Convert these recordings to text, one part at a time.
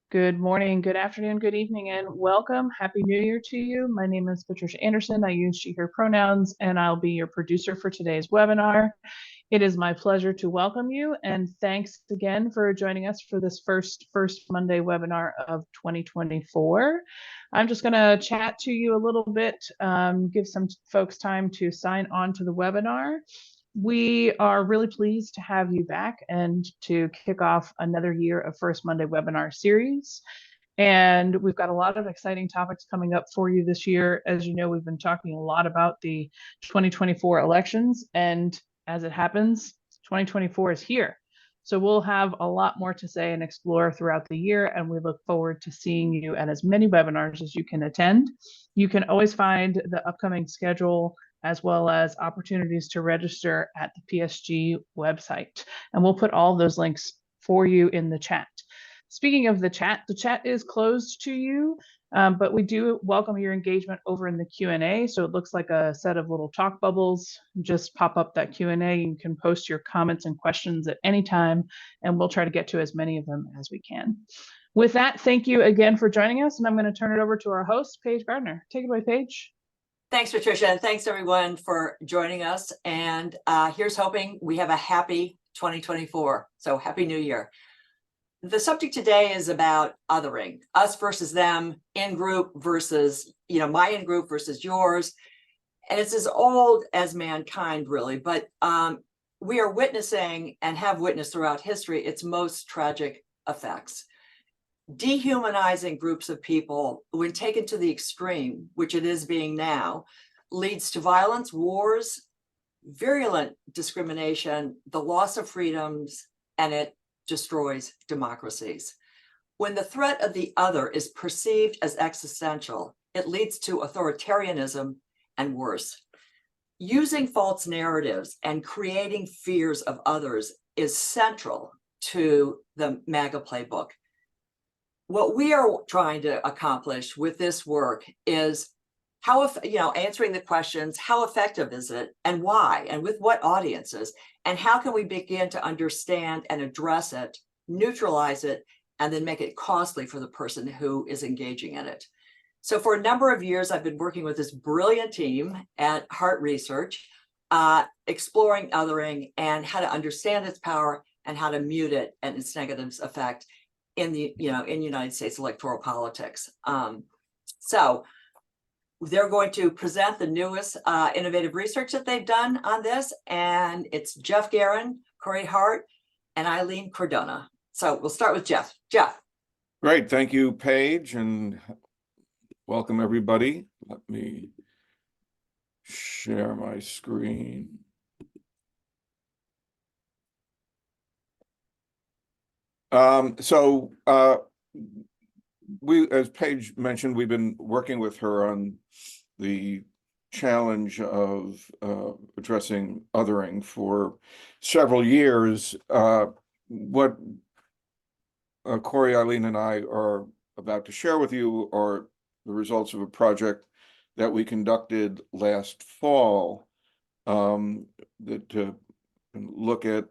Good morning, good afternoon, good evening, and welcome. Happy New Year to you. My name is Patricia Anderson. I use she, her pronouns, and I'll be your producer for today's webinar. It is my pleasure to welcome you, and thanks again for joining us for this first Monday webinar of 2024. I'm just going to chat to you a little bit, give some folks time to sign on to the webinar. We are really pleased to have you back and to kick off another year of First Monday webinar series. And we've got a lot of exciting topics coming up for you this year. As you know, we've been talking a lot about the 2024 elections, and as it happens, 2024 is here. So we'll have a lot more to say and explore throughout the year, and we look forward to seeing you at as many webinars as you can attend. You can always find the upcoming schedule as well as opportunities to register at the PSG website. And we'll put all those links for you in the chat. Speaking of the chat is closed to you, but we do welcome your engagement over in the Q&A. So it looks like a set of little talk bubbles. Just pop up that Q&A. You can post your comments and questions at any time, and we'll try to get to as many of them as we can. With that, thank you again for joining us, and I'm going to turn it over to our host, Paige Gardner. Take it away, Paige. Thanks, Patricia, and thanks everyone for joining us. And here's hoping we have a happy 2024. So happy New Year. The subject today is about othering, us versus them, in-group versus, my in-group versus yours. And it's as old as mankind, really. But we are witnessing and have witnessed throughout history its most tragic effects. Dehumanizing groups of people, when taken to the extreme, which it is being now, leads to violence, wars, virulent discrimination, the loss of freedoms, and it destroys democracies. When the threat of the other is perceived as existential, it leads to authoritarianism and worse. Using false narratives and creating fears of others is central to the MAGA playbook. What we are trying to accomplish with this work is answering the questions, how effective is it and why and with what audiences, and how can we begin to understand and address it, neutralize it, and then make it costly for the person who is engaging in it. So for a number of years, I've been working with this brilliant team at Hart Research, exploring othering and how to understand its power and how to mute it and its negative effect in the in United States electoral politics. So they're going to present the newest innovative research that they've done on this, and it's Geoff Garin, Corrie, Hart, and Aileen Cardona. So we'll start with Geoff. Geoff. Great, thank you, Paige, and welcome everybody. Let me share my screen. As Paige mentioned, we've been working with her on the challenge of addressing othering for several years. What Corrie, Aileen, and I are about to share with you are the results of a project that we conducted last fall to look at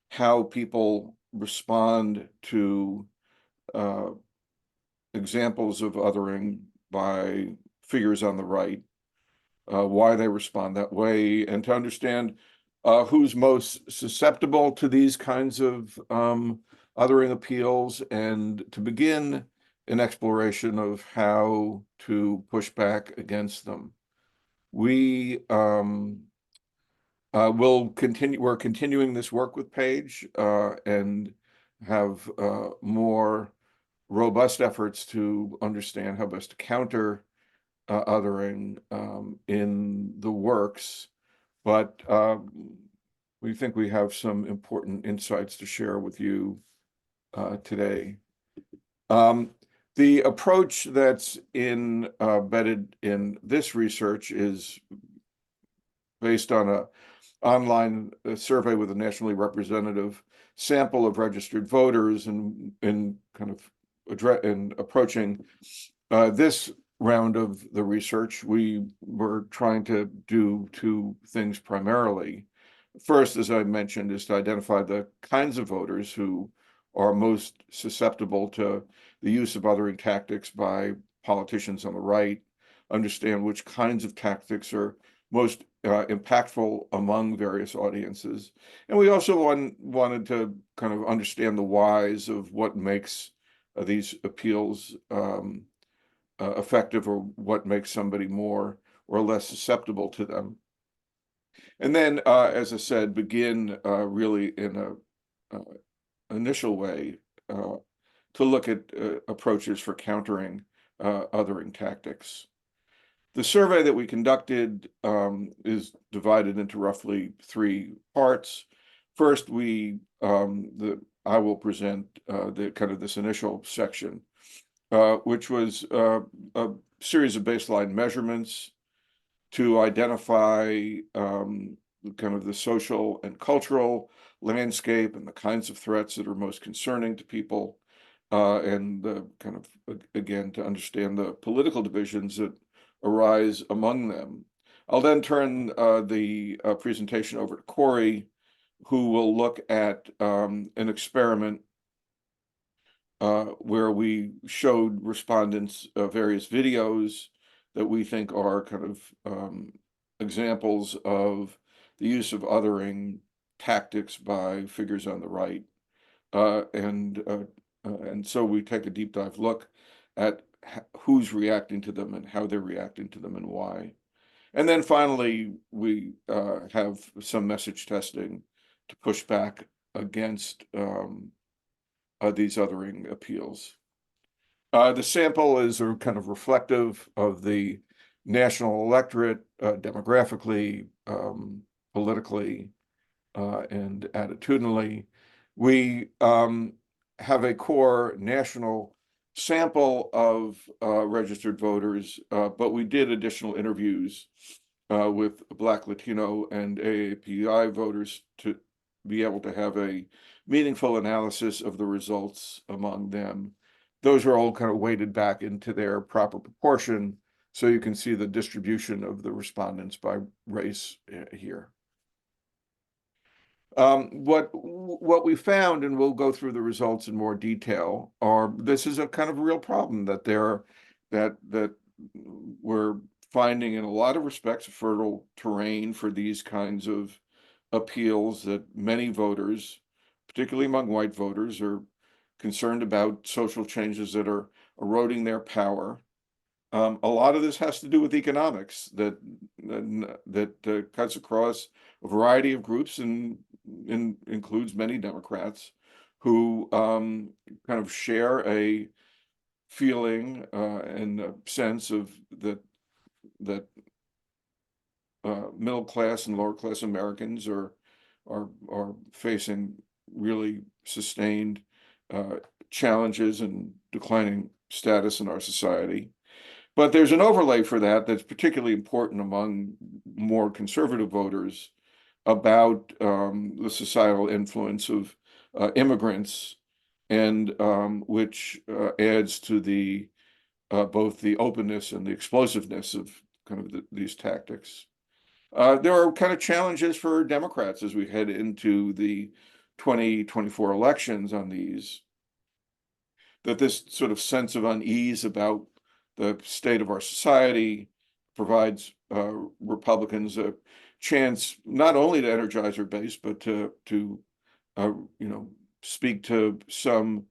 how people respond to examples of othering by figures on the right, why they respond that way, and to understand who's most susceptible to these kinds of othering appeals, and to begin an exploration of how to push back against them. We're continuing this work with Paige and have more robust efforts to understand how best to counter othering in the works, but we think we have some important insights to share with you today. The approach that's embedded in this research is based on an online survey with a nationally representative sample of registered voters, and kind of approaching this round of the research, we were trying to do two things primarily. First, as I mentioned, is to identify the kinds of voters who are most susceptible to the use of othering tactics by politicians on the right, understand which kinds of tactics are most impactful among various audiences. And we also wanted to kind of understand the whys of what makes these appeals effective, or what makes somebody more or less susceptible to them. And then, as I said, begin really in a initial way to look at approaches for countering othering tactics. The survey that we conducted is divided into roughly 3 parts. First, I will present the kind of this initial section, which was a series of baseline measurements to identify kind of the social and cultural landscape and the kinds of threats that are most concerning to people, and kind of, again, to understand the political divisions that arise among them. I'll then turn the presentation over to Corrie, who will look at an experiment where we showed respondents various videos that we think are kind of examples of the use of othering tactics by figures on the right. And so we take a deep dive look at who's reacting to them and how they're reacting to them and why. And then finally, we have some message testing to push back against these othering appeals. The sample is kind of reflective of the national electorate, demographically, politically, and attitudinally. We have a core national sample of registered voters, but we did additional interviews with Black, Latino, and AAPI voters to be able to have a meaningful analysis of the results among them. Those are all kind of weighted back into their proper proportion, so you can see the distribution of the respondents by race here. What we found, and we'll go through the results in more detail, are this is a kind of real problem that we're finding in a lot of respects fertile terrain for these kinds of appeals, that many voters, particularly among white voters, are concerned about social changes that are eroding their power. A lot of this has to do with economics that cuts across a variety of groups and includes many Democrats who kind of share a feeling and a sense of that middle class and lower class Americans are facing really sustained challenges and declining status in our society. But there's an overlay for that that's particularly important among more conservative voters about the societal influence of immigrants, and which adds to the both the openness and the explosiveness of kind of these tactics. There are kind of challenges for Democrats as we head into the 2024 elections on these, that this sort of sense of unease about the state of our society provides Republicans a chance not only to energize their base, but to speak to some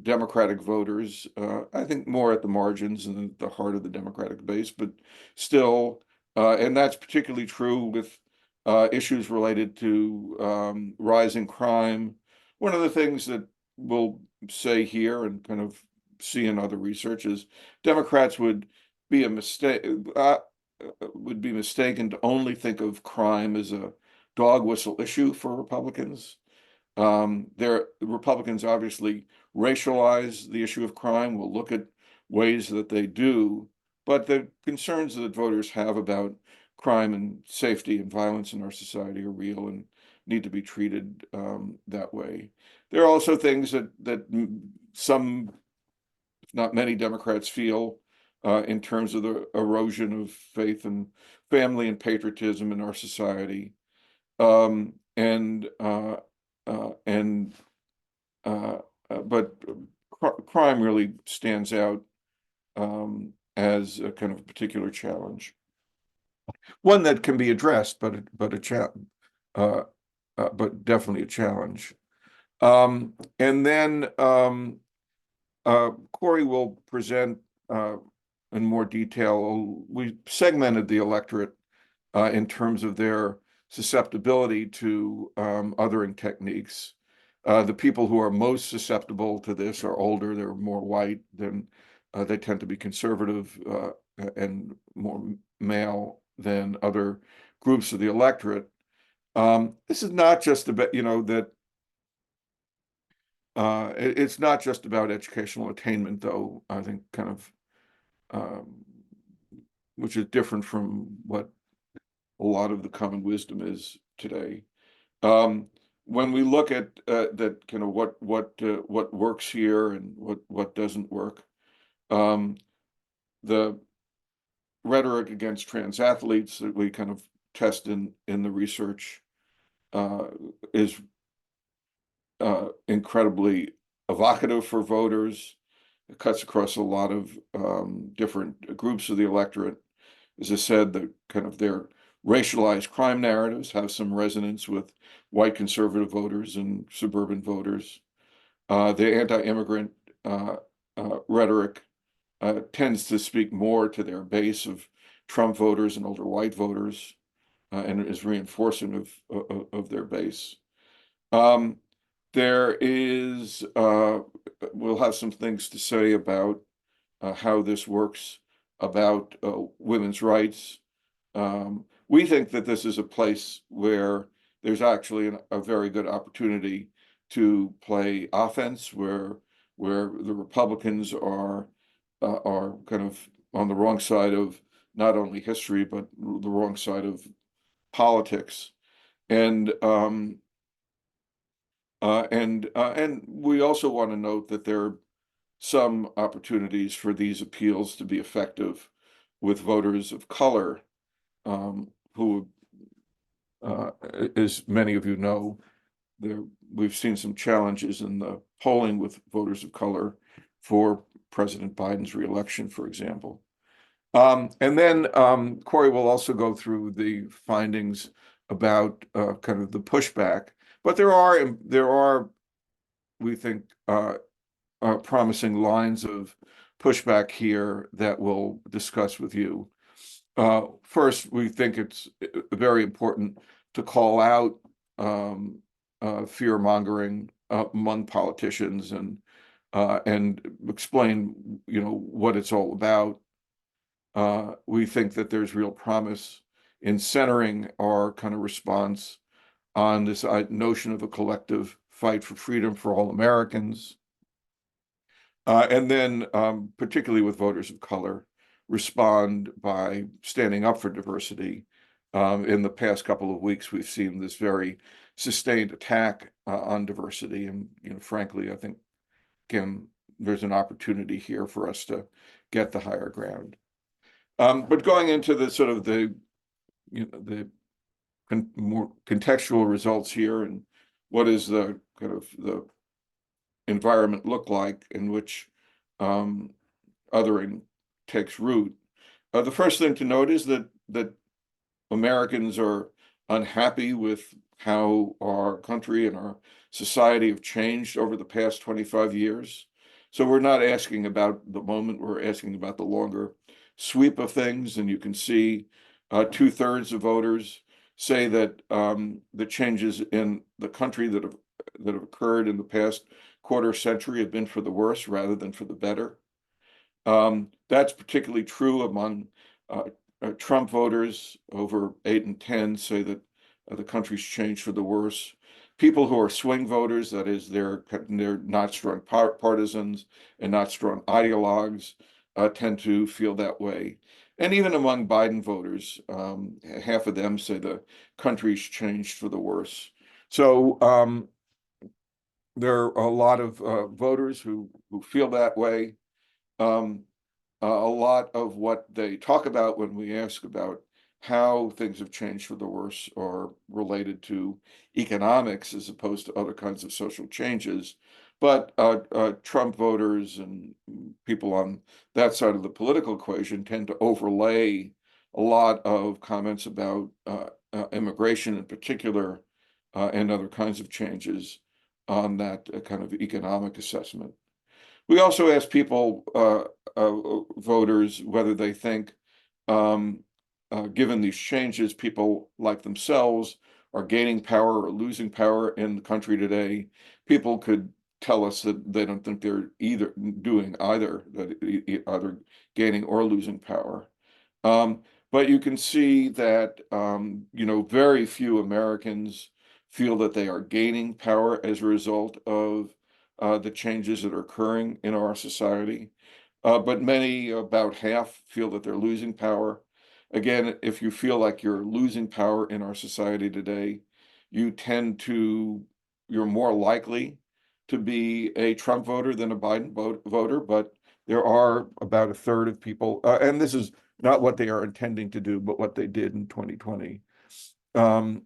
Democratic voters, I think more at the margins than the heart of the Democratic base, but still, and that's particularly true with issues related to rising crime. One of the things that we'll say here and kind of see in other research is Democrats would be mistaken to only think of crime as a dog whistle issue for Republicans. Republicans obviously racialize the issue of crime. We'll look at ways that they do, but the concerns that voters have about crime and safety and violence in our society are real and need to be treated that way. There are also things that some, if not many, Democrats feel in terms of the erosion of faith and family and patriotism in our society, and but crime really stands out as a kind of particular challenge, one that can be addressed, but definitely a challenge. And then Corrie will present in more detail. We segmented the electorate in terms of their susceptibility to othering techniques. The people who are most susceptible to this are older, they're more white, they tend to be conservative and more male than other groups of the electorate. This is not just about, it's not just about educational attainment, though, I think kind of, which is different from what a lot of the common wisdom is today. When we look at that kind of what works here and what doesn't work, the rhetoric against trans athletes that we kind of test in the research is incredibly evocative for voters. It cuts across a lot of different groups of the electorate. As I said, the kind of their racialized crime narratives have some resonance with white conservative voters and suburban voters. The anti-immigrant rhetoric tends to speak more to their base of Trump voters and older white voters, and is reinforcing of their base. There is, we'll have some things to say about how this works, about women's rights. We think that this is a place where there's actually a very good opportunity to play offense, where the Republicans are kind of on the wrong side of not only history but the wrong side of politics, and we also want to note that there are some opportunities for these appeals to be effective with voters of color, who, as many of you know, we've seen some challenges in the polling with voters of color for President Biden's reelection, for example. And then Corrie will also go through the findings about kind of the pushback, but there are, we think, promising lines of pushback here that we'll discuss with you. First, we think it's very important to call out fear-mongering among politicians and explain, what it's all about. We think that there's real promise in centering our kind of response on this notion of a collective fight for freedom for all Americans. And then, particularly with voters of color, respond by standing up for diversity. In the past couple of weeks, we've seen this very sustained attack on diversity. And, frankly, I think, again, there's an opportunity here for us to get the higher ground. But going into the sort of the more contextual results here, and what is the kind of the environment look like in which othering takes root. The first thing to note is that Americans are unhappy with how our country and our society have changed over the past 25 years. So we're not asking about the moment, we're asking about the longer sweep of things. And you can see 2/3 of voters say that the changes in the country that have occurred in the past quarter century have been for the worse rather than for the better. That's particularly true among Trump voters. Over 8 in 10 say that the country's changed for the worse. People who are swing voters, that is, they're not strong partisans and not strong ideologues, tend to feel that way. And even among Biden voters, half of them say the country's changed for the worse. So there are a lot of voters who feel that way. A lot of what they talk about when we ask about how things have changed for the worse are related to economics as opposed to other kinds of social changes. But Trump voters and people on that side of the political equation tend to overlay a lot of comments about immigration in particular and other kinds of changes on that kind of economic assessment. We also ask people, voters, whether they think, given these changes, people like themselves are gaining power or losing power in the country today. People could tell us that they don't think they're either doing either, that either gaining or losing power. But you can see that, very few Americans feel that they are gaining power as a result of the changes that are occurring in our society. But many, about half, feel that they're losing power. Again, if you feel like you're losing power in our society today, you're more likely to be a Trump voter than a Biden voter, but there are about a third of people, and this is not what they are intending to do, but what they did in 2020. There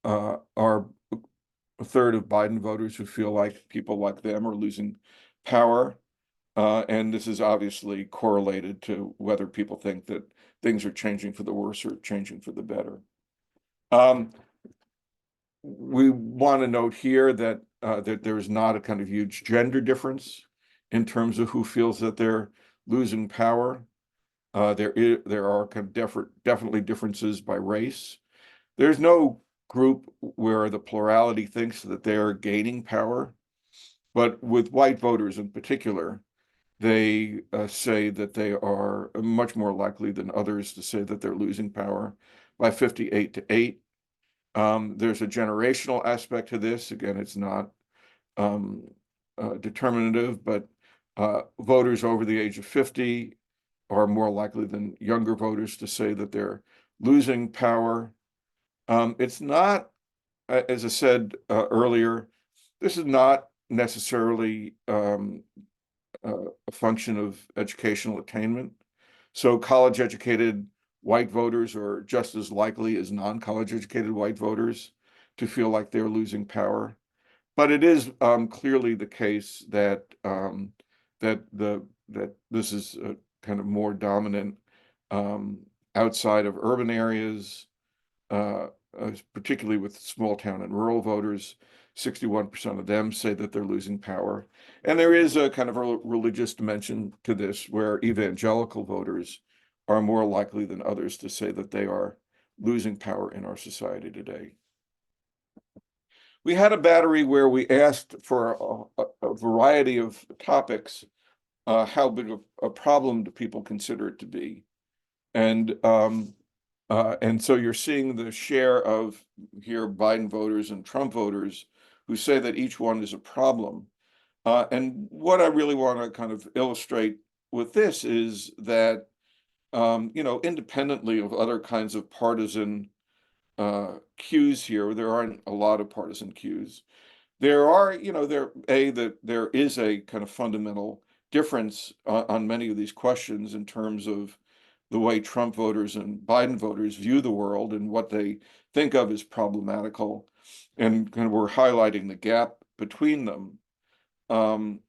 are a third of Biden voters who feel like people like them are losing power. And this is obviously correlated to whether people think that things are changing for the worse or changing for the better. We want to note here that there is not a kind of huge gender difference in terms of who feels that they're losing power. There are kind of definitely differences by race. There's no group where the plurality thinks that they're gaining power, but with white voters in particular, they say that they are much more likely than others to say that they're losing power by 58-8. There's a generational aspect to this. Again, it's not determinative, but voters over the age of 50 are more likely than younger voters to say that they're losing power. It's not, as I said earlier, this is not necessarily a function of educational attainment. So college-educated white voters are just as likely as non-college educated white voters to feel like they're losing power. But it is clearly the case that that this is kind of more dominant outside of urban areas, particularly with small town and rural voters. 61% of them say that they're losing power. And there is a kind of a religious dimension to this, where evangelical voters are more likely than others to say that they are losing power in our society today. We had a battery where we asked for a variety of topics, how big of a problem do people consider it to be? And so you're seeing the share of here Biden voters and Trump voters who say that each one is a problem. And what I really want to kind of illustrate with this is that, independently of other kinds of partisan cues here, there aren't a lot of partisan cues. There are, there is a kind of fundamental difference on many of these questions in terms of the way Trump voters and Biden voters view the world and what they think of as problematical. And kind of we're highlighting the gap between them. And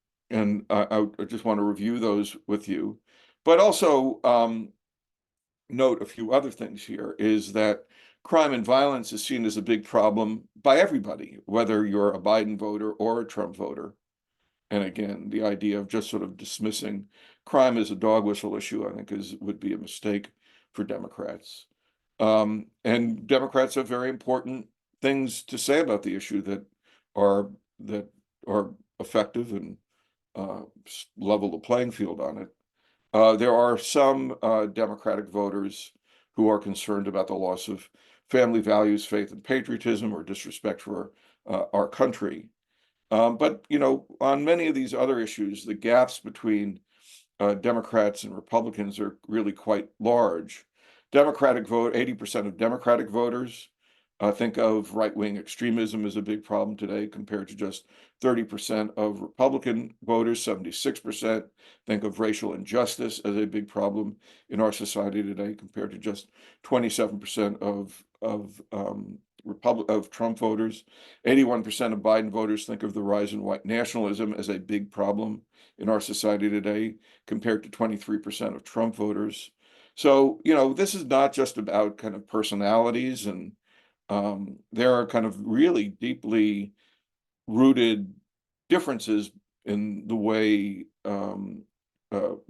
I just want to review those with you. But also note a few other things here, is that crime and violence is seen as a big problem by everybody, whether you're a Biden voter or a Trump voter. And again, the idea of just sort of dismissing crime as a dog whistle issue, I think, would be a mistake for Democrats. And Democrats have very important things to say about the issue that are effective and level the playing field on it. There are some Democratic voters who are concerned about the loss of family values, faith, and patriotism, or disrespect for our country. But, on many of these other issues, the gaps between Democrats and Republicans are really quite large. 80% of Democratic voters think of right-wing extremism as a big problem today, compared to just 30% of Republican voters. 76% think of racial injustice as a big problem in our society today, compared to just 27% of Trump voters. 81% of Biden voters think of the rise in white nationalism as a big problem in our society today, compared to 23% of Trump voters. So, this is not just about kind of personalities, and there are kind of really deeply rooted differences in the way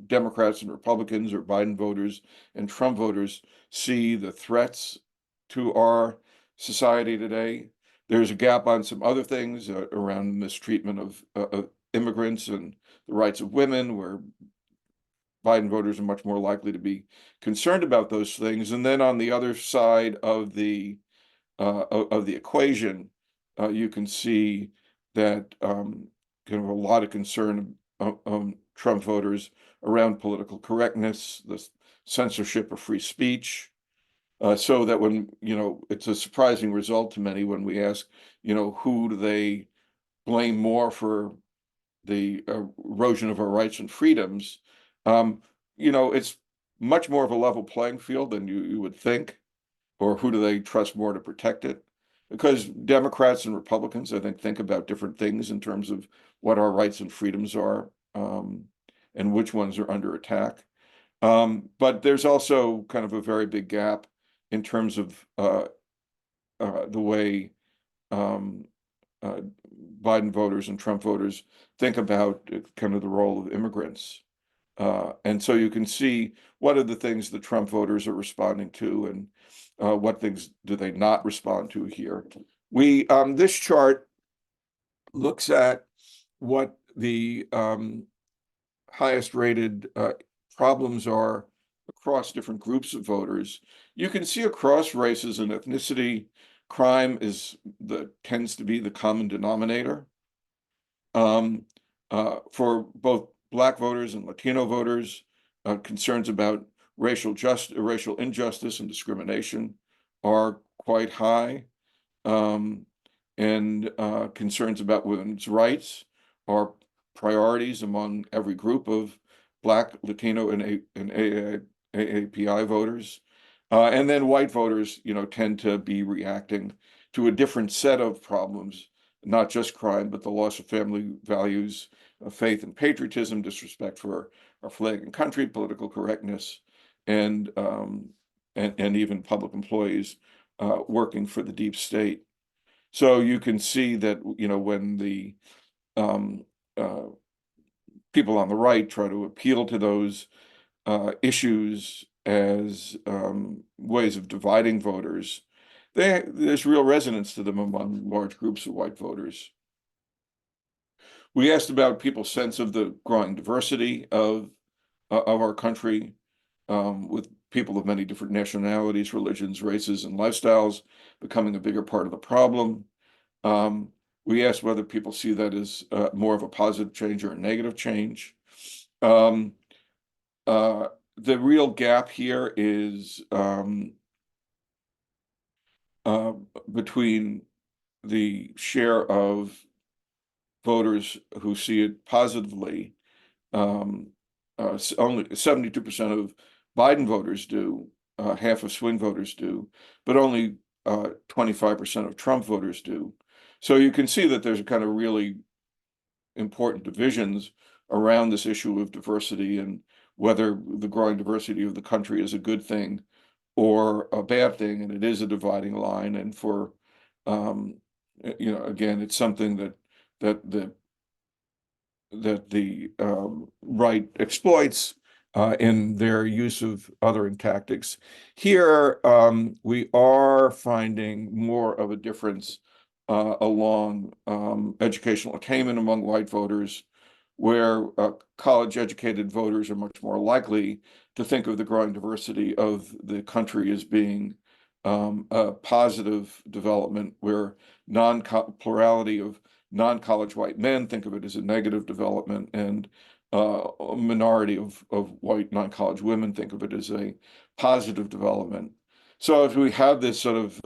Democrats and Republicans, or Biden voters and Trump voters, see the threats to our society today. There's a gap on some other things around mistreatment of immigrants and the rights of women, where Biden voters are much more likely to be concerned about those things. And then on the other side of the equation, you can see that kind of a lot of concern Trump voters around political correctness, the censorship of free speech, so that when, it's a surprising result to many when we ask, who do they blame more for the erosion of our rights and freedoms? It's much more of a level playing field than you would think. Or who do they trust more to protect it? Because Democrats and Republicans, I think about different things in terms of what our rights and freedoms are, and which ones are under attack. But there's also kind of a very big gap in terms of the way Biden voters and Trump voters think about kind of the role of immigrants. And so you can see what are the things the Trump voters are responding to, and what things do they not respond to here. This chart looks at what the highest rated problems are across different groups of voters. You can see across races and ethnicity, crime tends to be the common denominator. For both Black voters and Latino voters, concerns about racial injustice and discrimination are quite high, and concerns about women's rights are priorities among every group of Black, Latino, and AAPI voters. And then white voters, tend to be reacting to a different set of problems, not just crime, but the loss of family values, faith and patriotism, disrespect for our flag and country, political correctness, and even public employees working for the deep state. So you can see that, when the people on the right try to appeal to those issues as ways of dividing voters, there's real resonance to them among large groups of white voters. We asked about people's sense of the growing diversity of our country, with people of many different nationalities, religions, races, and lifestyles becoming a bigger part of the problem. We asked whether people see that as more of a positive change or a negative change. The real gap here is between the share of voters who see it positively. Only 72% of Biden voters do, half of swing voters do, but only 25% of Trump voters do. So you can see that there's a kind of really important divisions around this issue of diversity, and whether the growing diversity of the country is a good thing or a bad thing, and it is a dividing line. And for again, it's something that the right exploits in their use of othering tactics. Here, we are finding more of a difference along educational attainment among white voters, where college-educated voters are much more likely to think of the growing diversity of the country as being a positive development, where plurality of non-college white men think of it as a negative development, and a minority of white non-college women think of it as a positive development. So if we have this sort of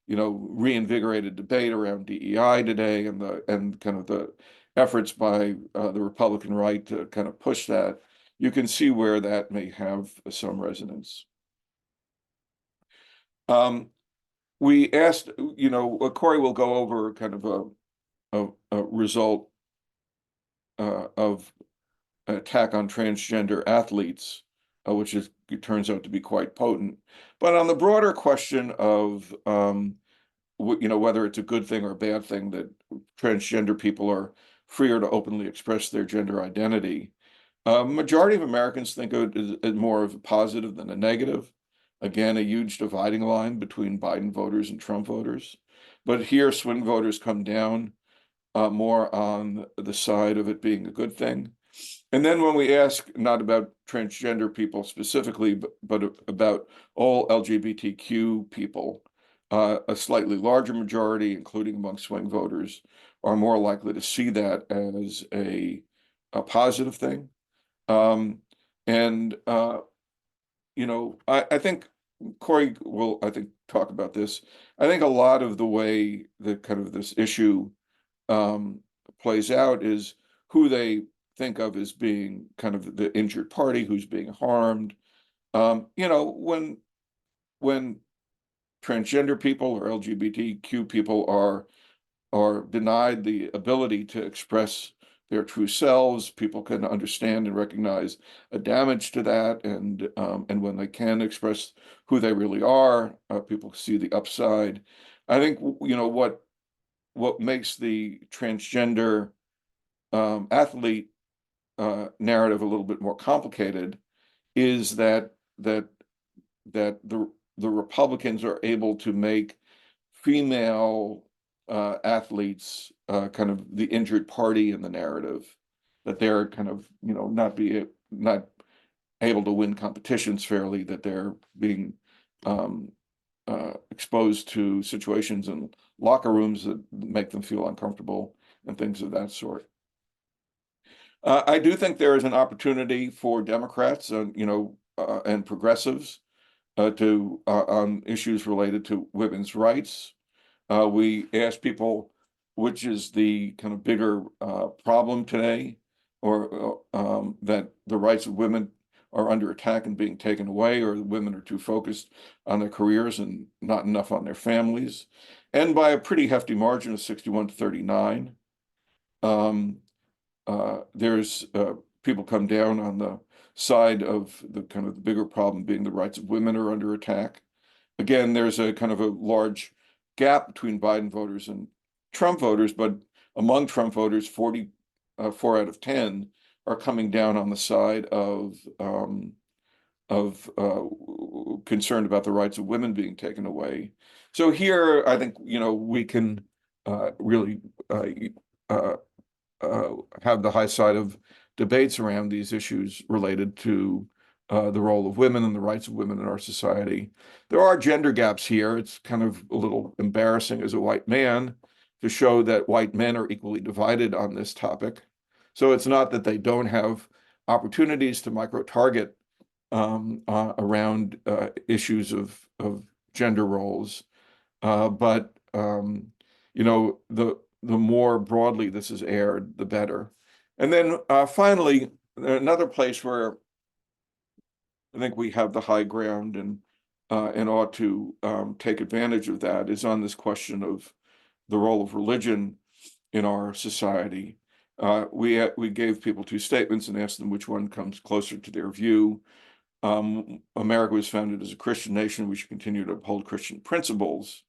reinvigorated debate around DEI today, and kind of the efforts by the Republican right to kind of push that, you can see where that may have some resonance. we asked, Corrie will go over kind of a result of an attack on transgender athletes, which it turns out to be quite potent. But on the broader question of whether it's a good thing or a bad thing that transgender people are freer to openly express their gender identity, majority of Americans think of it as more of a positive than a negative. Again, a huge dividing line between Biden voters and Trump voters. But here, swing voters come down more on the side of it being a good thing. And then when we ask not about transgender people specifically, but about all LGBTQ people, a slightly larger majority, including among swing voters, are more likely to see that as a positive thing. I think Corrie will, talk about this. I think a lot of the way that kind of this issue plays out is who they think of as being kind of the injured party, who's being harmed. When transgender people or LGBTQ people are denied the ability to express their true selves, people can understand and recognize a damage to that, and when they can express who they really are, people see the upside. I think what makes the transgender athlete narrative a little bit more complicated is that the Republicans are able to make female athletes kind of the injured party in the narrative, that they're kind of not able to win competitions fairly, that they're being exposed to situations in locker rooms that make them feel uncomfortable and things of that sort. I do think there is an opportunity for Democrats and progressives on issues related to women's rights. We asked people which is the kind of bigger problem today, or that the rights of women are under attack and being taken away, or women are too focused on their careers and not enough on their families. And by a pretty hefty margin of 61 to 39, there's people come down on the side of the kind of the bigger problem being the rights of women are under attack. Again, there's a kind of a large gap between Biden voters and Trump voters, but among Trump voters, 4 out of 10 are coming down on the side of concerned about the rights of women being taken away. So here, I think we can really have the high side of debates around these issues related to the role of women and the rights of women in our society. There are gender gaps here. It's kind of a little embarrassing as a white man to show that white men are equally divided on this topic. So it's not that they don't have opportunities to micro-target around issues of gender roles, but the more broadly this is aired, the better. And then finally, another place where I think we have the high ground and ought to take advantage of that is on this question of the role of religion in our society. We gave people 2 statements and asked them which one comes closer to their view. America was founded as a Christian nation. We should continue to uphold Christian principles,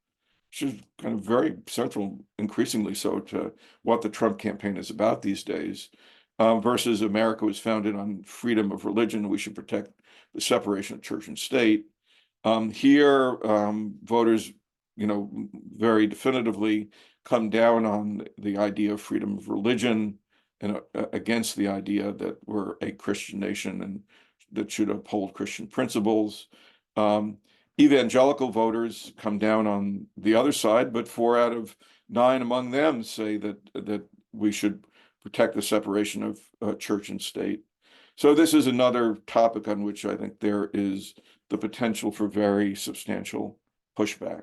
which is kind of very central, increasingly so, to what the Trump campaign is about these days, versus America was founded on freedom of religion. We should protect the separation of church and state. Here, voters, very definitively come down on the idea of freedom of religion and against the idea that we're a Christian nation and that should uphold Christian principles. Evangelical voters come down on the other side, but 4 out of 9 among them say that we should protect the separation of church and state. So this is another topic on which I think there is the potential for very substantial pushback.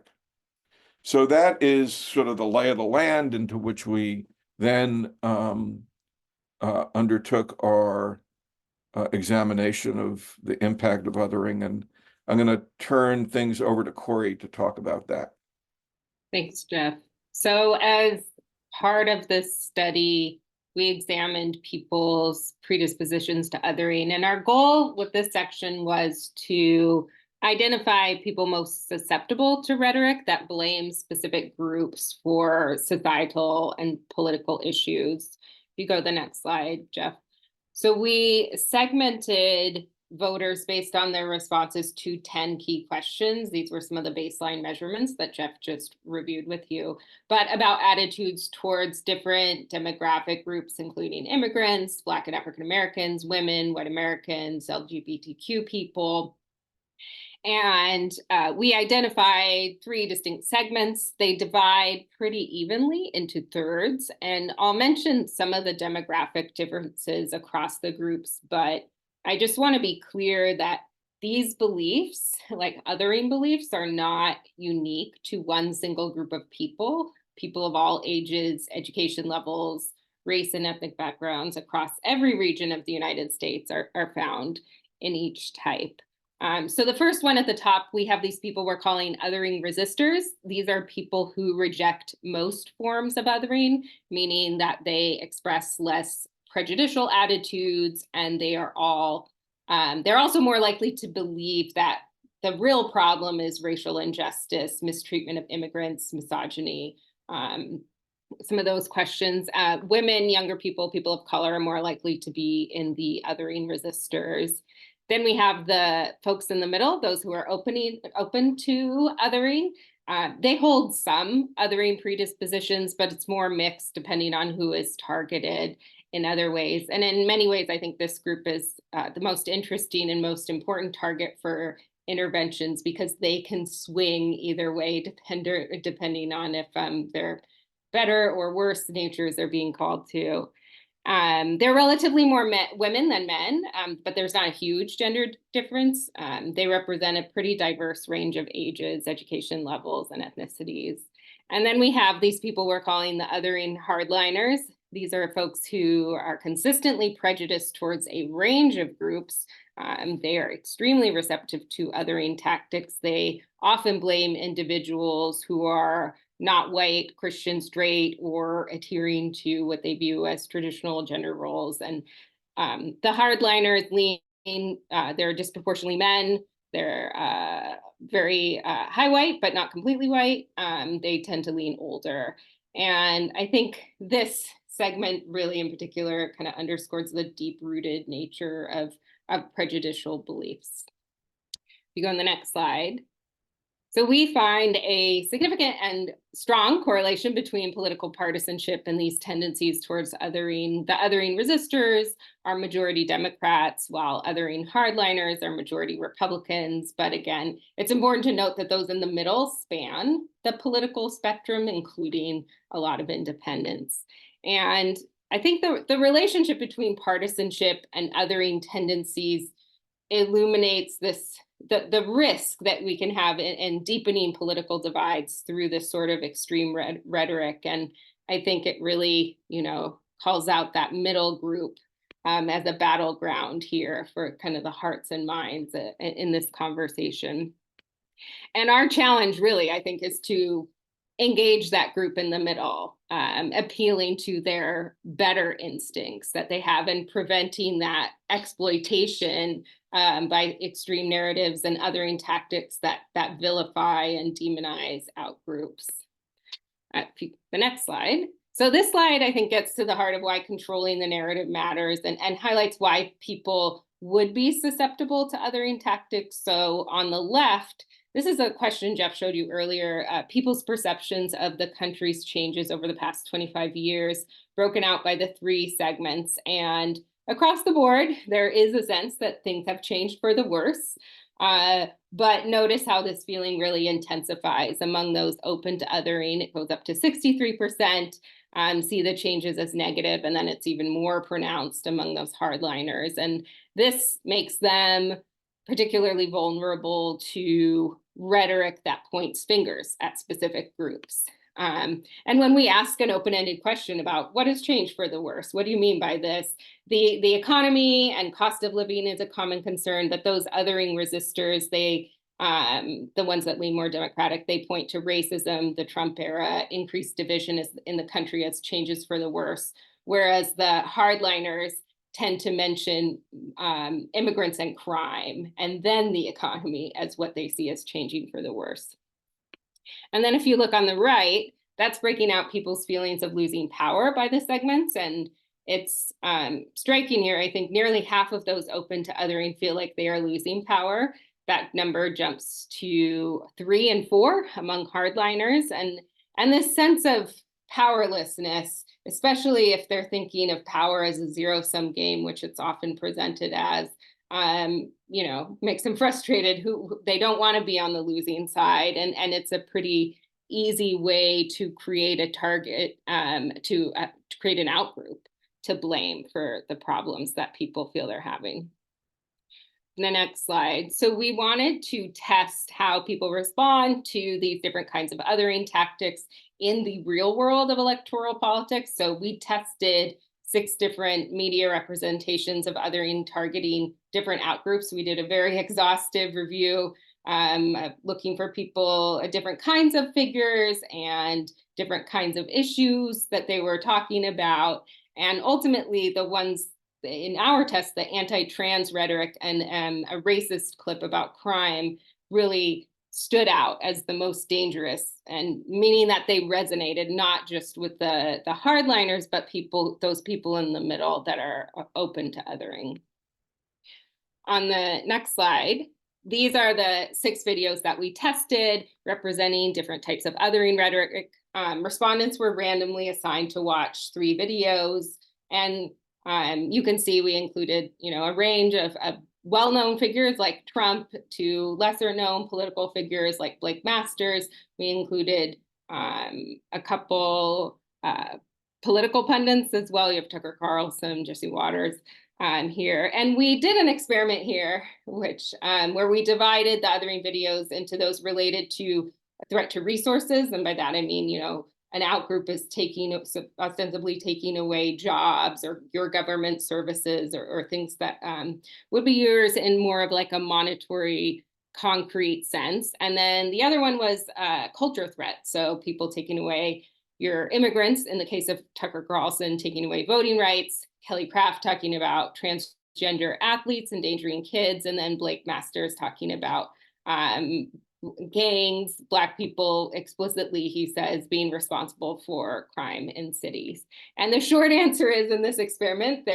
So that is sort of the lay of the land into which we then undertook our examination of the impact of othering. And I'm going to turn things over to Corrie to talk about that. Thanks, Geoff. So as part of this study, we examined people's predispositions to othering. And our goal with this section was to identify people most susceptible to rhetoric that blames specific groups for societal and political issues. If you go to the next slide, Geoff. So we segmented voters based on their responses to 10 key questions. These were some of the baseline measurements that Geoff just reviewed with you, but about attitudes towards different demographic groups, including immigrants, Black and African Americans, women, white Americans, LGBTQ people. And we identified 3 distinct segments. They divide pretty evenly into thirds. And I'll mention some of the demographic differences across the groups, but I just want to be clear that these beliefs, like othering beliefs, are not unique to one single group of people. People of all ages, education levels, race and ethnic backgrounds across every region of the United States are found in each type. So the first one at the top, we have these people we're calling othering resistors. These are people who reject most forms of othering, meaning that they express less prejudicial attitudes, and they are all, they're also more likely to believe that the real problem is racial injustice, mistreatment of immigrants, misogyny, some of those questions. Women, younger people, people of color are more likely to be in the othering resistors. Then we have the folks in the middle, those who are open to othering. They hold some othering predispositions, but it's more mixed depending on who is targeted in other ways. And in many ways, I think this group is the most interesting and most important target for interventions because they can swing either way depending on if they're better or worse natures they're being called to. They're relatively more women than men, but there's not a huge gender difference. They represent a pretty diverse range of ages, education levels, and ethnicities. And then we have these people we're calling the othering hardliners. These are folks who are consistently prejudiced towards a range of groups. They are extremely receptive to othering tactics. They often blame individuals who are not white, Christian, straight, or adhering to what they view as traditional gender roles. And the hardliners lean, they're disproportionately men. They're very high white, but not completely white. They tend to lean older. And I think this segment really in particular kind of underscores the deep-rooted nature of prejudicial beliefs. You go on the next slide. So we find a significant and strong correlation between political partisanship and these tendencies towards othering. The othering resistors are majority Democrats, while othering hardliners are majority Republicans. But again, it's important to note that those in the middle span the political spectrum, including a lot of independents. And I think the relationship between partisanship and othering tendencies illuminates the risk that we can have in deepening political divides through this sort of extreme rhetoric. And I think it really, calls out that middle group as a battleground here for kind of the hearts and minds in this conversation. And our challenge really, I think, is to engage that group in the middle, appealing to their better instincts that they have and preventing that exploitation by extreme narratives and othering tactics that vilify and demonize out groups. The next slide. So this slide, I think, gets to the heart of why controlling the narrative matters and highlights why people would be susceptible to othering tactics. So on the left, this is a question Geoff showed you earlier, people's perceptions of the country's changes over the past 25 years, broken out by the 3 segments. And across the board, there is a sense that things have changed for the worse. But notice how this feeling really intensifies among those open to othering. It goes up to 63%, see the changes as negative, and then it's even more pronounced among those hardliners. And this makes them particularly vulnerable to rhetoric that points fingers at specific groups. And when we ask an open-ended question about what has changed for the worse, what do you mean by this? The economy and cost of living is a common concern, but those othering resistors, they the ones that lean more Democratic, they point to racism, the Trump era, increased division in the country as changes for the worse, whereas the hardliners tend to mention immigrants and crime, and then the economy as what they see as changing for the worse. And then if you look on the right, that's breaking out people's feelings of losing power by the segments. And it's striking here, I think nearly half of those open to othering feel like they are losing power. That number jumps to 3 and 4 among hardliners. And this sense of powerlessness, especially if they're thinking of power as a zero-sum game, which it's often presented as, makes them frustrated. They don't want to be on the losing side, and it's a pretty easy way to create a target, to create an outgroup to blame for the problems that people feel they're having. The next slide. So we wanted to test how people respond to these different kinds of othering tactics in the real world of electoral politics. So we tested 6 different media representations of othering targeting different outgroups. We did a very exhaustive review, looking for people, different kinds of figures and different kinds of issues that they were talking about. And ultimately, the ones in our test, the anti-trans rhetoric and a racist clip about crime really stood out as the most dangerous, and meaning that they resonated not just with the hardliners, but those people in the middle that are open to othering. On the next slide, these are the 6 videos that we tested representing different types of othering rhetoric. Respondents were randomly assigned to watch 3 videos, and you can see we included, a range of well-known figures like Trump to lesser-known political figures like Blake Masters. We included a couple political pundits as well. You have Tucker Carlson, Jesse Waters here. And we did an experiment here, where we divided the othering videos into those related to a threat to resources. And by that, I mean, an outgroup is ostensibly taking away jobs or your government services or things that would be yours in more of like a monetary, concrete sense. And then the other one was culture threat. So people taking away your immigrants, in the case of Tucker Carlson, taking away voting rights, Kelly Craft talking about transgender athletes endangering kids, and then Blake Masters talking about gangs, Black people explicitly, he says, being responsible for crime in cities. And the short answer is, in this experiment,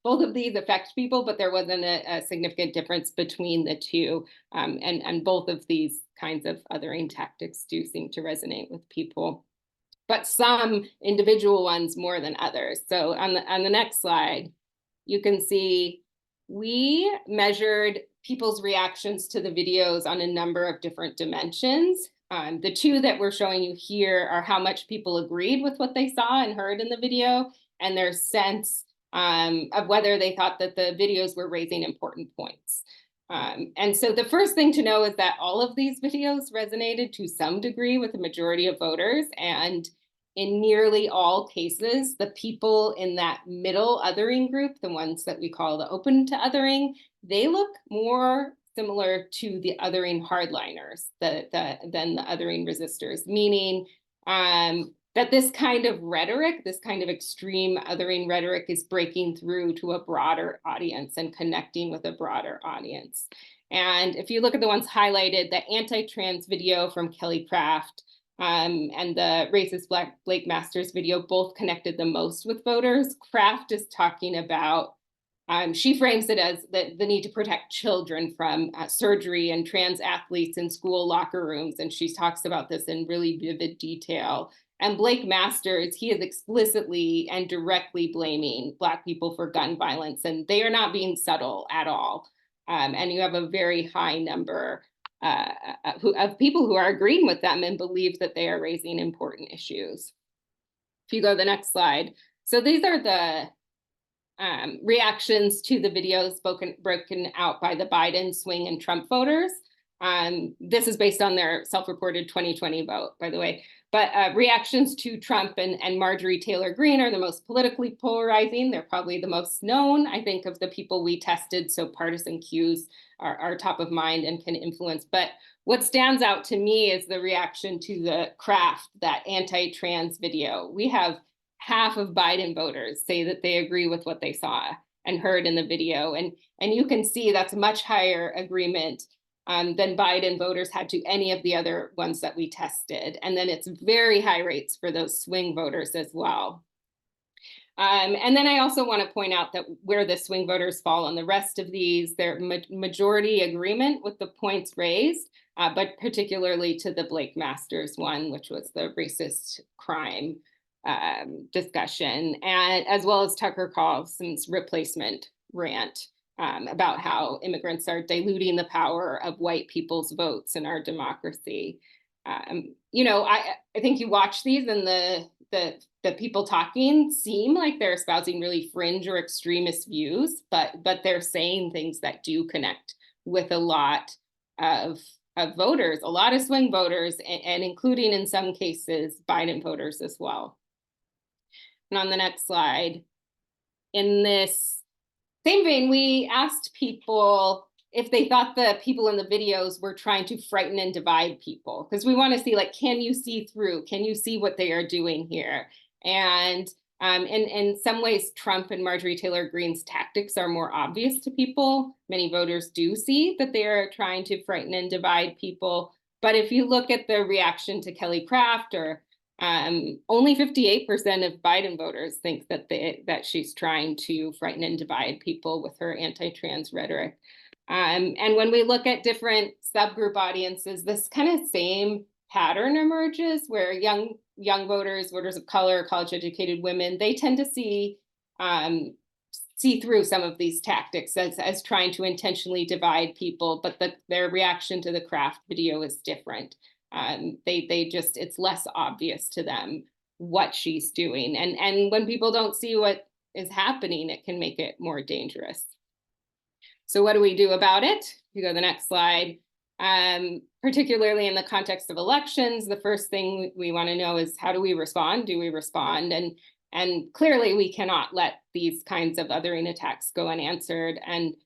both of these affect people, but there wasn't a significant difference between the two. And both of these kinds of othering tactics do seem to resonate with people, but some individual ones more than others. So on the next slide, you can see we measured people's reactions to the videos on a number of different dimensions. The 2 that we're showing you here are how much people agreed with what they saw and heard in the video, and their sense of whether they thought that the videos were raising important points. And so the first thing to know is that all of these videos resonated to some degree with the majority of voters, and in nearly all cases, the people in that middle othering group, the ones that we call the open to othering, they look more similar to the othering hardliners than the othering resistors, meaning that this kind of rhetoric, this kind of extreme othering rhetoric, is breaking through to a broader audience and connecting with a broader audience. And if you look at the ones highlighted, the anti-trans video from Kelly Craft, and the racist Blake Masters video both connected the most with voters. Craft is talking about, she frames it as the need to protect children from surgery and trans athletes in school locker rooms. And she talks about this in really vivid detail. And Blake Masters, he is explicitly and directly blaming Black people for gun violence, and they are not being subtle at all. And you have a very high number of people who are agreeing with them and believe that they are raising important issues. If you go to the next slide. So these are the reactions to the videos broken out by the Biden, swing, and Trump voters. This is based on their self-reported 2020 vote, by the way. But reactions to Trump and Marjorie Taylor Greene are the most politically polarizing. They're probably the most known, I think, of the people we tested. So partisan cues are top of mind and can influence. But what stands out to me is the reaction to the Kraft, that anti-trans video. We have half of Biden voters say that they agree with what they saw and heard in the video. And you can see that's much higher agreement than Biden voters had to any of the other ones that we tested. And then it's very high rates for those swing voters as well. And then I also want to point out that where the swing voters fall on the rest of these, they're majority agreement with the points raised, but particularly to the Blake Masters one, which was the racist crime discussion, and as well as Tucker Carlson's replacement rant about how immigrants are diluting the power of white people's votes in our democracy. You know, I think you watch these and the people talking seem like they're espousing really fringe or extremist views, but they're saying things that do connect with a lot of voters, a lot of swing voters, and including in some cases Biden voters as well. And on the next slide, in this same vein, we asked people if they thought the people in the videos were trying to frighten and divide people, because we want to see, like, can you see through? Can you see what they are doing here? And in some ways, Trump and Marjorie Taylor Greene's tactics are more obvious to people. Many voters do see that they are trying to frighten and divide people. But if you look at the reaction to Kelly Craft, or only 58% of Biden voters think that she's trying to frighten and divide people with her anti-trans rhetoric. And when we look at different subgroup audiences, this kind of same pattern emerges, where young voters, voters of color, college-educated women, they tend to see through some of these tactics as trying to intentionally divide people, but their reaction to the Kraft video is different. It's less obvious to them what she's doing. And when people don't see what is happening, it can make it more dangerous. So what do we do about it? If you go to the next slide, particularly in the context of elections, the first thing we want to know is, how do we respond? Do we respond? And clearly we cannot let these kinds of othering attacks go unanswered. And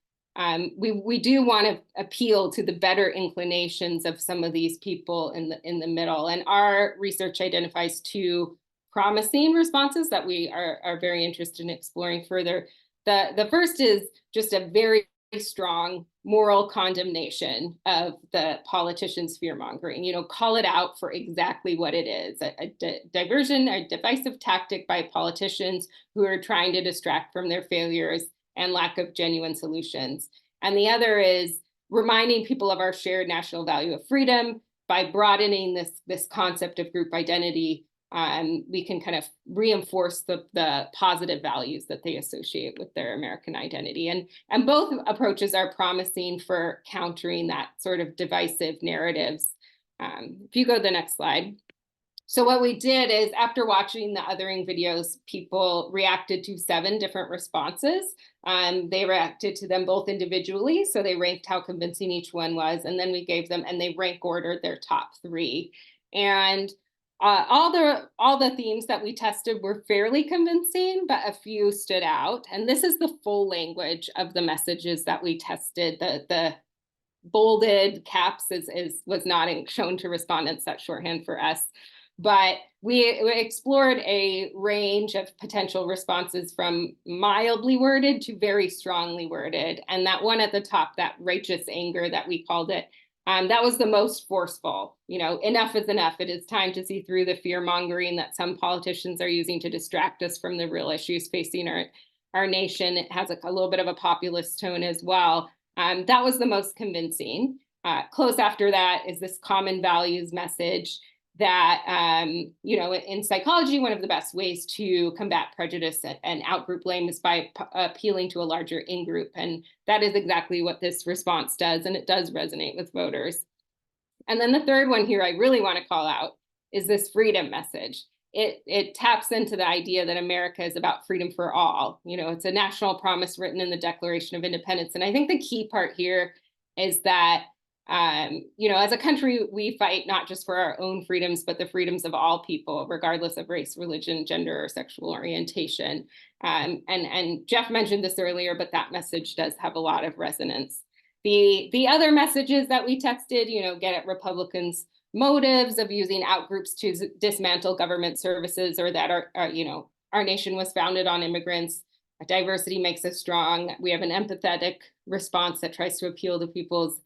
we do want to appeal to the better inclinations of some of these people in the middle. And our research identifies two promising responses that we are very interested in exploring further. The first is just a very strong moral condemnation of the politicians' fear-mongering. You know, call it out for exactly what it is, a diversion, a divisive tactic by politicians who are trying to distract from their failures and lack of genuine solutions. And the other is reminding people of our shared national value of freedom by broadening this concept of group identity. We can kind of reinforce the positive values that they associate with their American identity. And both approaches are promising for countering that sort of divisive narratives. If you go to the next slide. So what we did is, after watching the othering videos, people reacted to 7 different responses. They reacted to them both individually, so they ranked how convincing each one was, and then we gave them, and they rank ordered their top 3. And all the themes that we tested were fairly convincing, but a few stood out. And this is the full language of the messages that we tested. The bolded caps was not shown to respondents. That's shorthand for us. But we explored a range of potential responses, from mildly worded to very strongly worded. And that one at the top, that righteous anger that we called it, that was the most forceful. You know, enough is enough. It is time to see through the fear mongering that some politicians are using to distract us from the real issues facing our nation. It has a little bit of a populist tone as well. That was the most convincing. Close after that is this common values message that, you know, in psychology, one of the best ways to combat prejudice and outgroup blame is by appealing to a larger in-group. And that is exactly what this response does, and it does resonate with voters. And then the third one here I really want to call out is this freedom message. It taps into the idea that America is about freedom for all. You know, it's a national promise written in the Declaration of Independence. And I think the key part here is that As a country, we fight not just for our own freedoms, but the freedoms of all people, regardless of race, religion, gender, or sexual orientation. And Geoff mentioned this earlier, but that message does have a lot of resonance. The other messages that we tested, get at Republicans' motives of using outgroups to dismantle government services, or that our nation was founded on immigrants. Diversity makes us strong. We have an empathetic response that tries to appeal to people's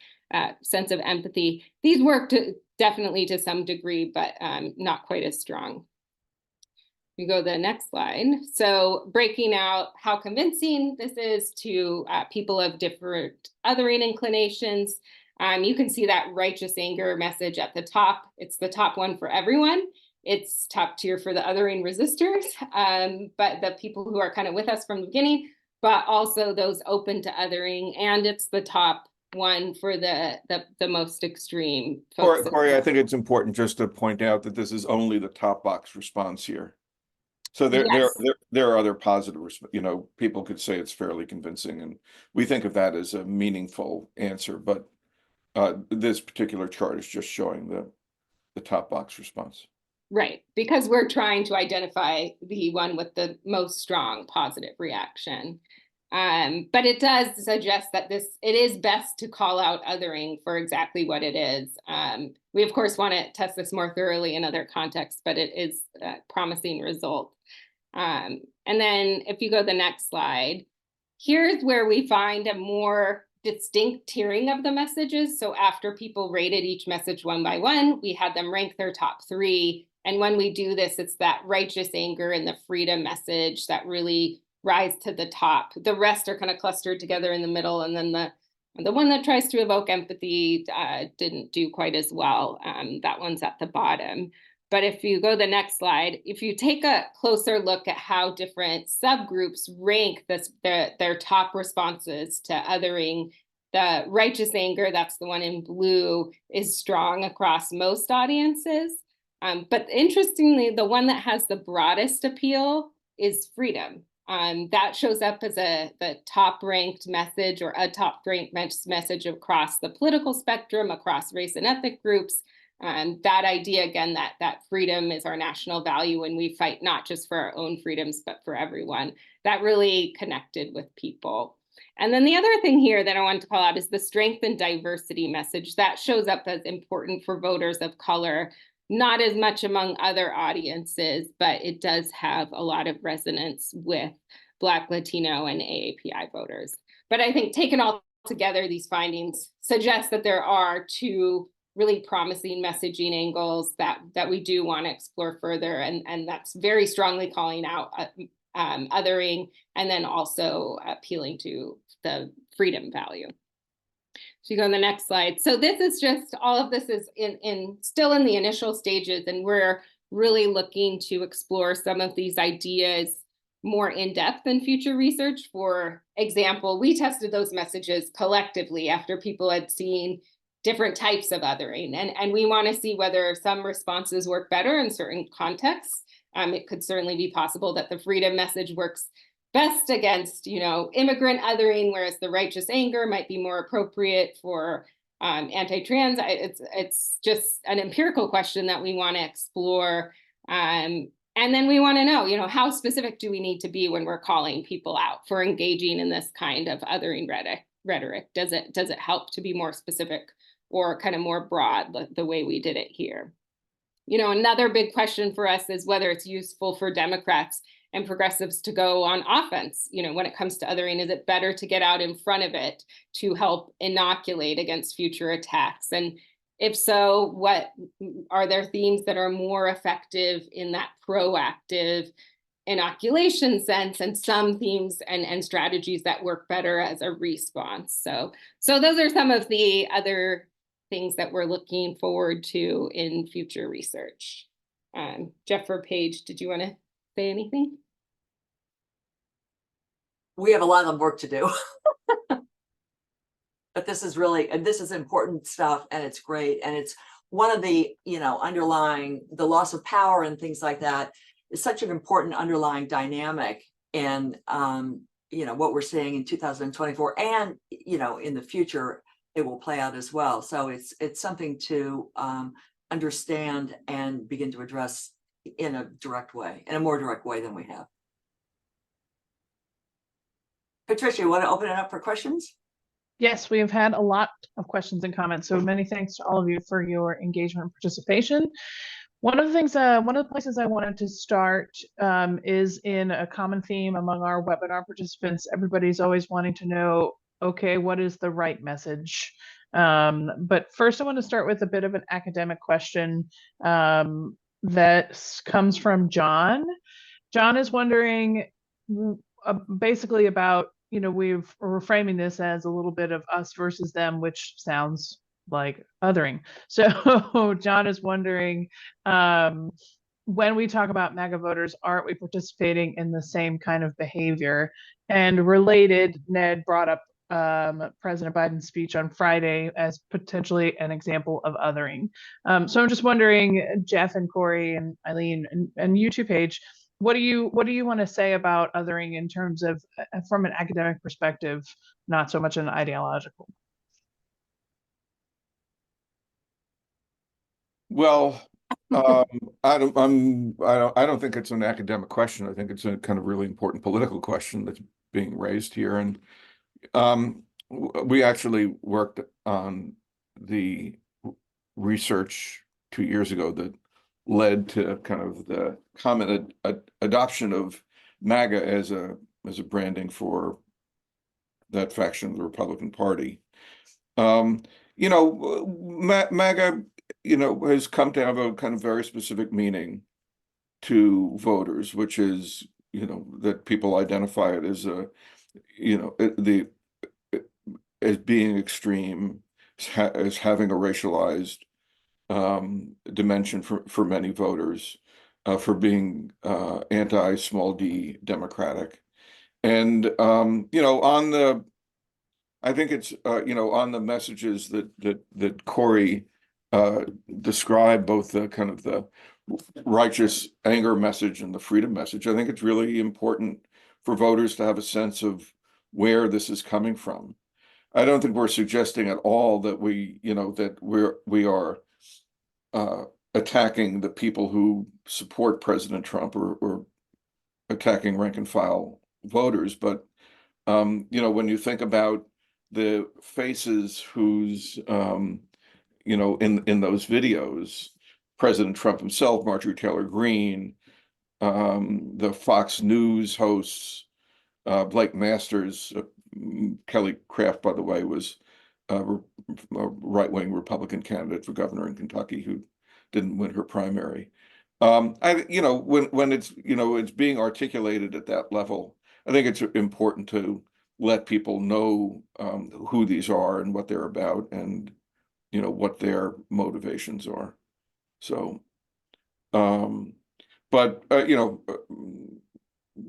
sense of empathy. These work definitely to some degree, but not quite as strong. We go to the next slide. So breaking out how convincing this is to people of different othering inclinations. You can see that righteous anger message at the top. It's the top one for everyone. It's top tier for the othering resistors, but the people who are kind of with us from the beginning, but also those open to othering. And it's the top one for the most extreme folks. Corrie, I think it's important just to point out that this is only the top box response here. So there are other positive, people could say it's fairly convincing, and we think of that as a meaningful answer, but this particular chart is just showing the top box response. Right, because we're trying to identify the one with the most strong positive reaction. But it does suggest that it is best to call out othering for exactly what it is. We, of course, want to test this more thoroughly in other contexts, but it is a promising result. And then if you go to the next slide, here's where we find a more distinct tiering of the messages. So after people rated each message one by one, we had them rank their top 3. And when we do this, it's that righteous anger and the freedom message that really rise to the top. The rest are kind of clustered together in the middle, and then the one that tries to evoke empathy didn't do quite as well. That one's at the bottom. But if you go to the next slide, if you take a closer look at how different subgroups rank their top responses to othering, the righteous anger, that's the one in blue, is strong across most audiences. But interestingly, the one that has the broadest appeal is freedom. That shows up as the top ranked message, or a top ranked message across the political spectrum, across race and ethnic groups. That idea, again, that freedom is our national value, and we fight not just for our own freedoms, but for everyone. That really connected with people. And then the other thing here that I want to call out is the strength and diversity message. That shows up as important for voters of color, not as much among other audiences, but it does have a lot of resonance with Black, Latino, and AAPI voters. But I think taken all together, these findings suggest that there are 2 really promising messaging angles that we do want to explore further, and that's very strongly calling out othering, and then also appealing to the freedom value. So you go on the next slide. So this is just, all of this is still in the initial stages, and we're really looking to explore some of these ideas more in depth in future research. For example, we tested those messages collectively after people had seen different types of othering, and we want to see whether some responses work better in certain contexts. It could certainly be possible that the freedom message works best against, immigrant othering, whereas the righteous anger might be more appropriate for anti-trans. It's just an empirical question that we want to explore. And then we want to know, how specific do we need to be when we're calling people out for engaging in this kind of othering rhetoric? Does it help to be more specific, or kind of more broad, the way we did it here? Another big question for us is whether it's useful for Democrats and progressives to go on offense. When it comes to othering, is it better to get out in front of it to help inoculate against future attacks? And if so, what are there themes that are more effective in that proactive inoculation sense, and some themes and strategies that work better as a response? So those are some of the other things that we're looking forward to in future research. Geoff or Paige, did you want to say anything? We have a lot of work to do. But this is important stuff, and it's great. And it's one of the, underlying, the loss of power and things like that is such an important underlying dynamic. And, what we're seeing in 2024 and, in the future it will play out as well. So it's something to understand and begin to address in a direct way, in a more direct way than we have. Patricia, you want to open it up for questions? Yes, we have had a lot of questions and comments. So many thanks to all of you for your engagement and participation. One of the places I wanted to start is in a common theme among our webinar participants. Everybody's always wanting to know, okay, what is the right message? But first I want to start with a bit of an academic question that comes from John. John is wondering basically about, we're framing this as a little bit of us versus them, which sounds like othering. So John is wondering, when we talk about MAGA voters, aren't we participating in the same kind of behavior? And related, Ned brought up President Biden's speech on Friday as potentially an example of othering. So I'm just wondering, Geoff and Corrie and Aileen and you too, Paige, what do you want to say about othering in terms of, from an academic perspective, not so much an ideological? Well, I don't think it's an academic question. I think it's a kind of really important political question that's being raised here. And we actually worked on the research 2 years ago that led to kind of the common adoption of MAGA as a branding for that faction of the Republican Party. MAGA, has come to have a kind of very specific meaning to voters, which is, that people identify it as as being extreme, as having a racialized dimension for many voters, for being anti-small d democratic. And, I think it's, on the messages that Corrie described, both the kind of the righteous anger message and the freedom message. I think it's really important for voters to have a sense of where this is coming from. I don't think we're suggesting at all that we are attacking the people who support President Trump or attacking rank and file voters. But, when you think about the faces whose, in those videos, President Trump himself, Marjorie Taylor Greene, the Fox News hosts, Blake Masters, Kelly Craft, by the way, was a right-wing Republican candidate for governor in Kentucky who didn't win her primary. When it's, it's being articulated at that level, I think it's important to let people know who these are and what they're about and, what their motivations are. So, but, I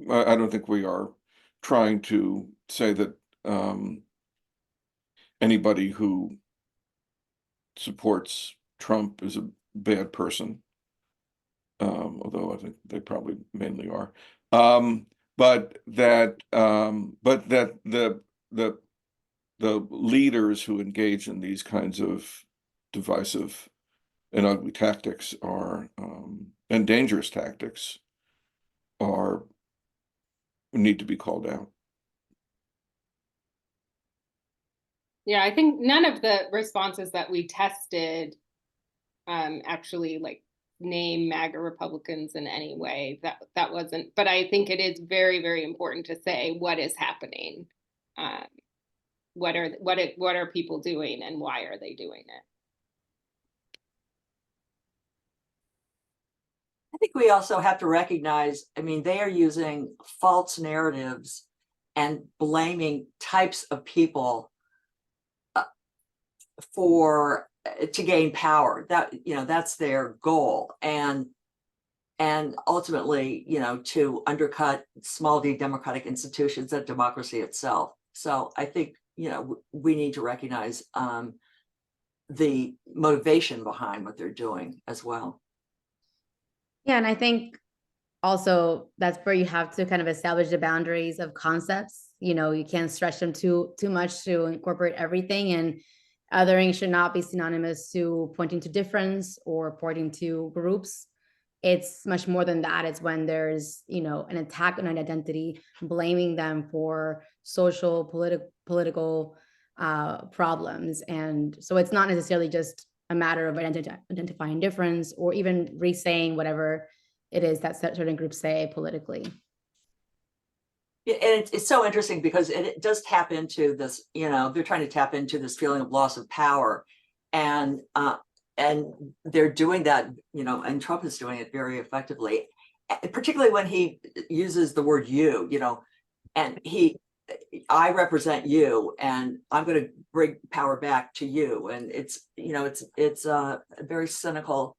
don't think we are trying to say that anybody who supports Trump is a bad person, although I think they probably mainly are. But that the leaders who engage in these kinds of divisive and ugly tactics are and dangerous tactics need to be called out. Yeah, I think none of the responses that we tested actually name MAGA Republicans in any way. That wasn't, but I think it is very, very important to say what is happening. What are people doing and why are they doing it? I think we also have to recognize, they are using false narratives and blaming types of people to gain power. That's their goal, and ultimately, to undercut small d democratic institutions and democracy itself. So I think, we need to recognize the motivation behind what they're doing as well. Yeah, and I think also that's where you have to kind of establish the boundaries of concepts. You can't stretch them too much to incorporate everything. And othering should not be synonymous to pointing to difference or pointing to groups. It's much more than that. It's when there's, an attack on an identity, blaming them for social, political problems. And so it's not necessarily just a matter of identifying difference or even re-saying whatever it is that certain groups say politically. Yeah, and it's so interesting because it does tap into this, they're trying to tap into this feeling of loss of power. And they're doing that, and Trump is doing it very effectively, particularly when he uses the word you, and I represent you and I'm going to bring power back to you. And it's a very cynical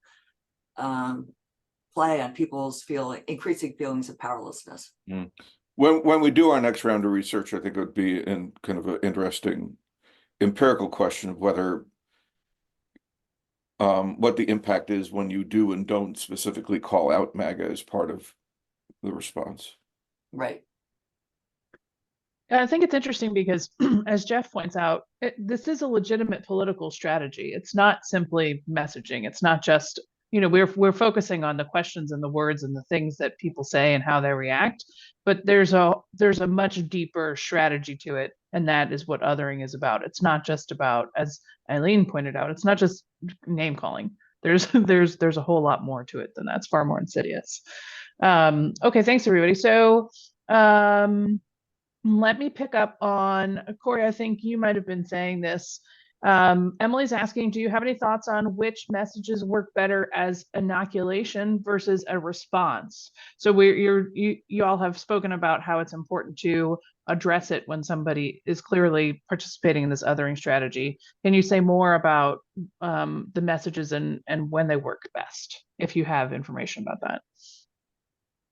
play on people's increasing feelings of powerlessness. Mm. When we do our next round of research, I think it would be in kind of an interesting empirical question of whether what the impact is when you do and don't specifically call out MAGA as part of the response. Right. I think it's interesting because, as Geoff points out, this is a legitimate political strategy. It's not simply messaging. It's not just, we're focusing on the questions and the words and the things that people say and how they react. But there's a much deeper strategy to it, and that is what othering is about. It's not just about, as Aileen pointed out, it's not just name calling. There's a whole lot more to it than that. It's far more insidious. Okay, thanks everybody. So. Let me pick up on Corrie. I think you might have been saying this. Emily's asking, do you have any thoughts on which messages work better as inoculation versus a response? So you all have spoken about how it's important to address it when somebody is clearly participating in this othering strategy. Can you say more about the messages and when they work best, if you have information about that?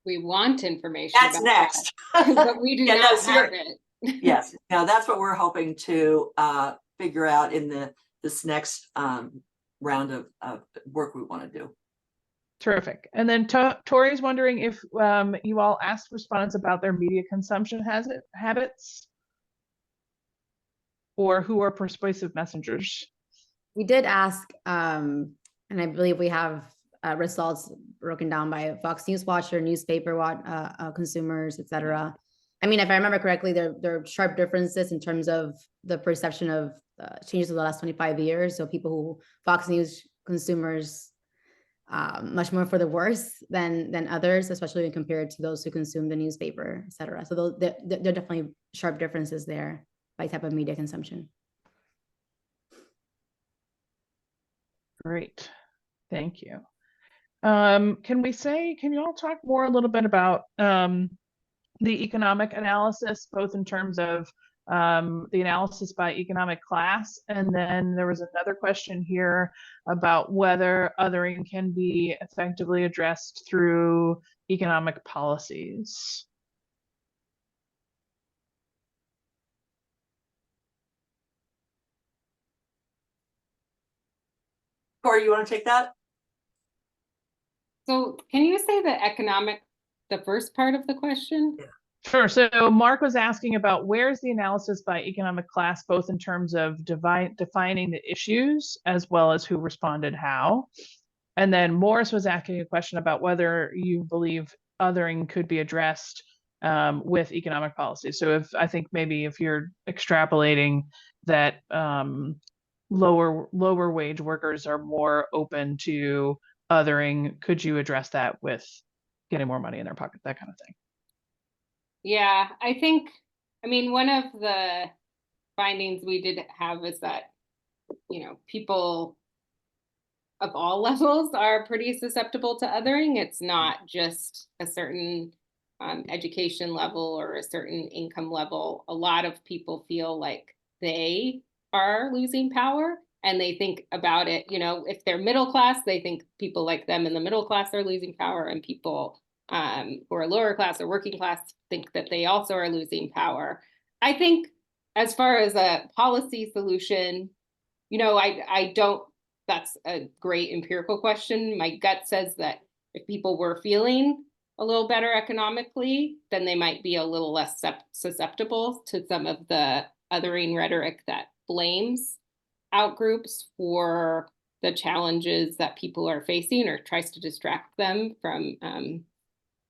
We want information. That's next. But we do not have it. Yes. Now that's what we're hoping to figure out in this next round of work we want to do. Terrific. And then Tori's wondering if you all asked respondents about their media consumption habits or who are persuasive messengers. We did ask, and I believe we have results broken down by Fox News watcher, newspaper consumers, etc. I mean, if I remember correctly, there are sharp differences in terms of the perception of changes in the last 25 years. So people who Fox News consumers much more for the worse than others, especially when compared to those who consume the newspaper, etc. So there are definitely sharp differences there by type of media consumption. Great, thank you. Can you all talk more a little bit about the economic analysis, both in terms of the analysis by economic class, and then there was another question here about whether othering can be effectively addressed through economic policies. Corrie, you want to take that? So can you say the first part of the question? Yeah. Sure. So Mark was asking about where's the analysis by economic class, both in terms of defining the issues as well as who responded how. And then Morris was asking a question about whether you believe othering could be addressed with economic policy. So I think maybe if you're extrapolating that lower wage workers are more open to othering, could you address that with getting more money in their pocket, that kind of thing? Yeah, I mean, one of the findings we did have is that, people of all levels are pretty susceptible to othering. It's not just a certain education level or a certain income level. A lot of people feel like they are losing power. And they think about it, if they're middle class, they think people like them in the middle class are losing power, and people who are lower class or working class think that they also are losing power. I think as far as a policy solution, I don't, that's a great empirical question. My gut says that if people were feeling a little better economically, then they might be a little less susceptible to some of the othering rhetoric that blames outgroups for the challenges that people are facing, or tries to distract them from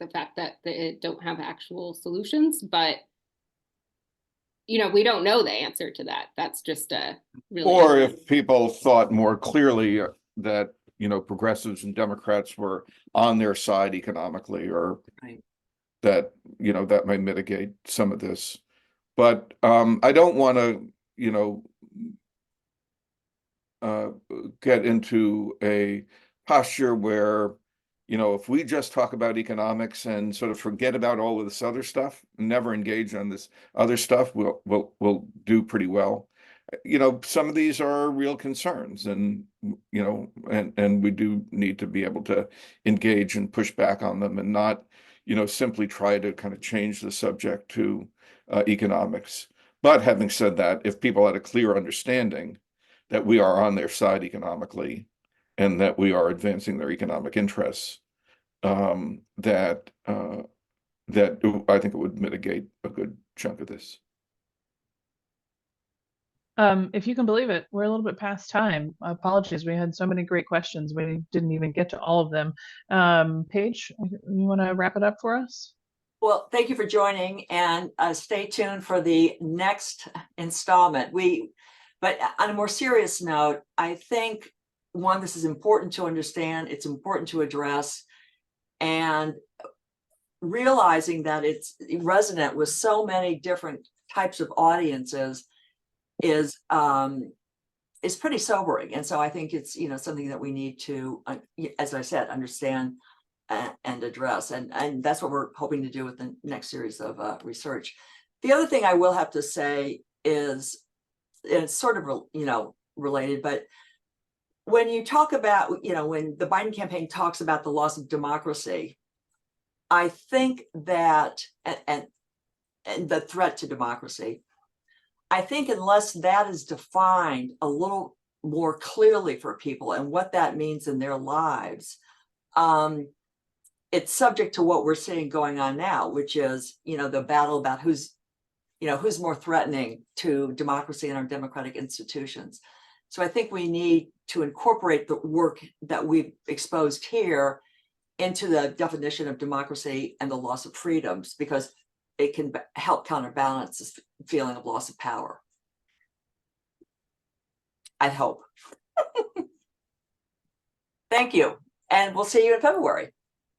the fact that they don't have actual solutions. But we don't know the answer to that. That's just a really. Or if people thought more clearly that, progressives and Democrats were on their side economically, or Right. that, that may mitigate some of this. But I don't want to, get into a posture where, if we just talk about economics and sort of forget about all of this other stuff, and never engage on this other stuff, we'll do pretty well. Some of these are real concerns, and and we do need to be able to engage and push back on them, and not simply try to kind of change the subject to economics. But having said that, if people had a clear understanding that we are on their side economically, and that we are advancing their economic interests, that I think it would mitigate a good chunk of this. If you can believe it, we're a little bit past time. Apologies, we had so many great questions. We didn't even get to all of them. Paige, you want to wrap it up for us? Well, thank you for joining, and stay tuned for the next installment. But on a more serious note, I think, one, this is important to understand, it's important to address, and realizing that it's resonant with so many different types of audiences is pretty sobering. And so I think it's something that we need to, as I said, understand and address, and that's what we're hoping to do with the next series of research. The other thing I will have to say is, it's sort of related, but when you talk about when the Biden campaign talks about the loss of democracy, I think that and the threat to democracy, I think unless that is defined a little more clearly for people and what that means in their lives, it's subject to what we're seeing going on now, which is the battle about who's more threatening to democracy and our democratic institutions. So I think we need to incorporate the work that we've exposed here into the definition of democracy and the loss of freedoms, because it can help counterbalance this feeling of loss of power. I hope. Thank you. And we'll see you in February.